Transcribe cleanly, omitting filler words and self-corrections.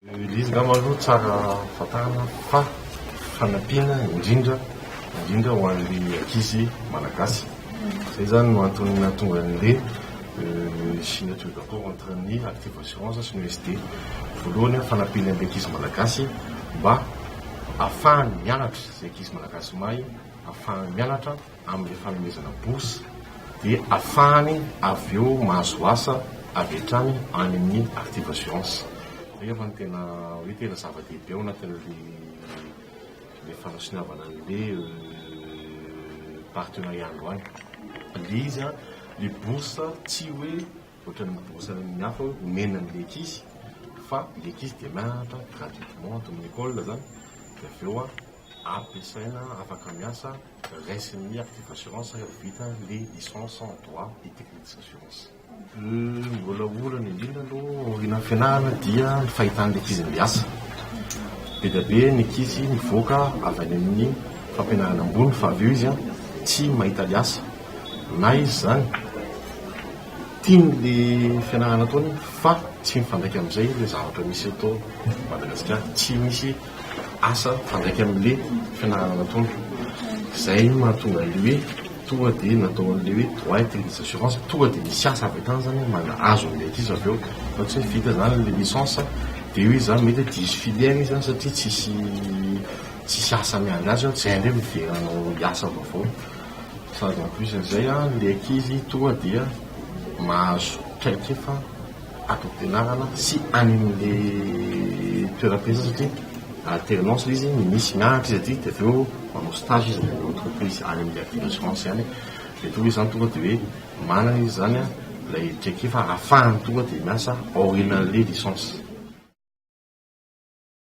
Izy ngamba aloha tsara fatana fa fanampiana indrindra ho an'ilay ankizy malagasy. Zay zany no antony nahatonga an'ilay signature d'accord entre ny Active Assurance sy ny USD. Voalohany fanampiana an'ilay ankizy malagasy mba ahafahany mianatra izay ankizy malagasy mahay, ahafahany mianatra amin'ilay fanomezana bourse dia ahafahany avy eo mahazo asa avy hatrany any amin'ny Active Assurance. Rehefa ny tena zava-dehibe ao anatin'ilay fanasiniavana an'ilay partenariat androany. Ilay izy ilay bourse tsy hoe ohatran'ny bourse amin'ny hafa hoe omena an'ilay ankizy, fa ilay ankizy dia mianatra gratuitement ato amin'ny école zany, dia avy eo ampiasaina afaka miasa raisin'ny Active Assurance vita les licences en droit et techniques d'assurance. Mbola olana indrindra aloha aorian'ny fianarana dia ny fahitan'ilay ankizy miasa. Be dia be ny ankizy mivoaka avy any amin'ny fampianarana ambony fa avy eo izy tsy mahita asa. Na izy zany tian'ilay fianarana ataony fa tsy mifandraika amin'izay ilay zavatra misy atao Madagasikara, tsy misy asa mifandraika amin'ilay fianarana ataony. Izay mahatonga an'ilay hoe tonga dia natao an'ilay hoe droit et techniques d'assurance, tonga dia misy asa avy hatrany zany azo an'ilay ankizy avy eo fa tsy vita zany ilay licence dia io izy zany mety diso filière izy zany satria tsisy asa miandry azy tsy hainy hoe miveranao hiasa vaovao. Sady en plus an'izay ilay ankizy tonga dia mahazo traikefa ato am-pianarana sy any amin'ilay toeram-piasana satria alternance izy misy mianatra izy aty dia avy eo manao stage izy amin'ny entreprise any amin'ny Active Assurance any dia tonga izy zany tonga dia hoe manana izy zany ilay traikefa ahafahany tonga dia miasa aorianan'ilay licence.